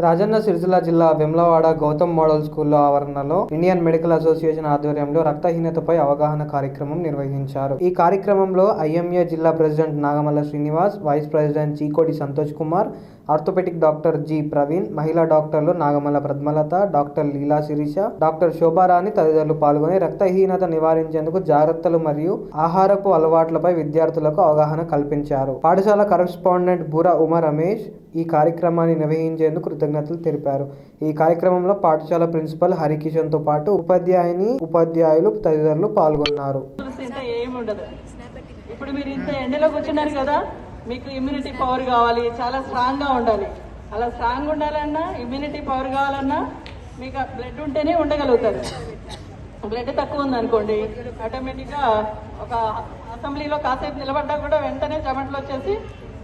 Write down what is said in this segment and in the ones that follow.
రాజన్న సిరిసిల్ల జిల్లా వేములవాడ గౌతమ్ మోడల్ స్కూల్లో ఆవరణలో ఇండియన్ మెడికల్ అసోసియేషన్ ఆధ్వర్యంలో రక్తహీనతపై అవగాహన కార్యక్రమం నిర్వహించారు. ఈ కార్యక్రమంలో ఐఎంఏ జిల్లా president Nagamalla Srinivas, vice president Chikoti Santosh Kumar, orthopaedic doctor G Praveen, మహిళా డాక్టర్లు నాగమల్ల పద్మలత, డాక్టర్ లీలా శిరీష, డాక్టర్ శోభారాణి తదితరులు పాల్గొని రక్తహీనత నివారించేందుకు జాగ్రత్తలు మరియు ఆహారపు అలవాట్లపై విద్యార్థులకు అవగాహన కల్పించారు. పాఠశాల కరెస్పాండెంట్ బూరా ఉమా రమేష్ ఈ కార్యక్రమాన్ని నిర్వహించేందుకు కృతజ్ఞతలు తెలిపారు. ఈ కార్యక్రమంలో పాఠశాల ప్రిన్సిపల్ హరికిషన్ తో పాటు ఉపాధ్యాయులు తదితరులు పాల్గొన్నారు. ఇప్పుడు మీరు ఇంత ఎండలో కూర్చున్నారు కదా, మీకు ఇమ్యూనిటీ పవర్ కావాలి, చాలా స్ట్రాంగ్గా ఉండాలి. అలా స్ట్రాంగ్ ఉండాలన్నా, ఇమ్యూనిటీ పవర్ కావాలన్నా మీకు బ్లడ్ ఉంటేనే ఉండగలుగుతారు. బ్లడ్ తక్కువ ఉందనుకోండి, ఆటోమేటిక్గా ఒక అసెంబ్లీలో కాసేపు నిలబడ్డా కూడా వెంటనే చెమటలు వచ్చేసి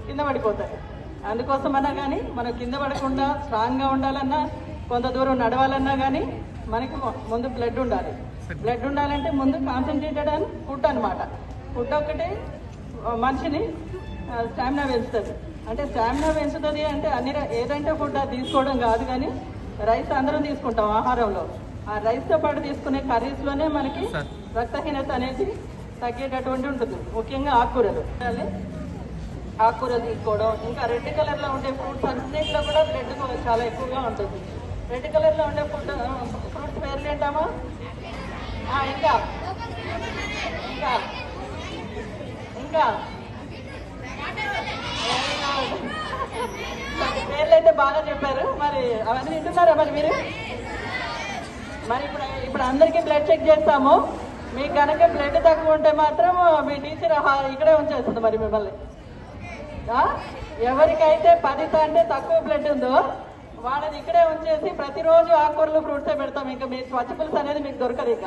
కింద పడిపోతారు. అందుకోసమన్నా కానీ మనం కింద పడకుండా స్ట్రాంగ్గా ఉండాలన్నా, కొంత దూరం నడవాలన్నా కానీ మనకి ముందు బ్లడ్ ఉండాలి. బ్లడ్ ఉండాలంటే ముందు కాన్సన్ట్రేటెడ్ అని ఫుడ్ అనమాట. ఫుడ్ ఒక్కటే మనిషిని స్టామినా పెంచుతుంది. అంటే స్టామినా పెంచుతుంది అంటే ఏదంటే ఫుడ్ అది తీసుకోవడం కాదు, కానీ రైస్ అందరం తీసుకుంటాం ఆహారంలో. ఆ రైస్తో పాటు తీసుకునే కర్రీస్లోనే మనకి రక్తహీనత అనేది తగ్గేటటువంటి ఉంటుంది. ముఖ్యంగా ఆకుకూరలు తీసుకోవడం, ఇంకా రెడ్ కలర్లో ఉండే ఫ్రూట్స్ అన్నింటిలో కూడా బ్లడ్ చాలా ఎక్కువగా ఉంటుంది. రెడ్ కలర్లో ఉండే ఫ్రూట్స్ పేర్లు ఏంటామా? ఇంకా ఇంకా ఇంకా పేర్లు అయితే బాగా చెప్పారు. మరి అవన్నీ వింటున్నారా మరి మీరు? మరి ఇప్పుడు అందరికీ బ్లడ్ చెక్ చేస్తాము. మీకు కనుక బ్లడ్ తక్కువ ఉంటే మాత్రం మీ టీచర్ ఇక్కడే ఉంచేస్తుంది. మరి మిమ్మల్ని ఎవరికైతే 10 కంటే తక్కువ బ్లడ్ ఉందో వాళ్ళని ఇక్కడే ఉంచేసి ప్రతిరోజు ఆకుకూరలు ఫ్రూట్సే పెడతాం. ఇంకా మీ స్వచ్ఛ పులుసు అనేది మీకు దొరకదు. ఇంకా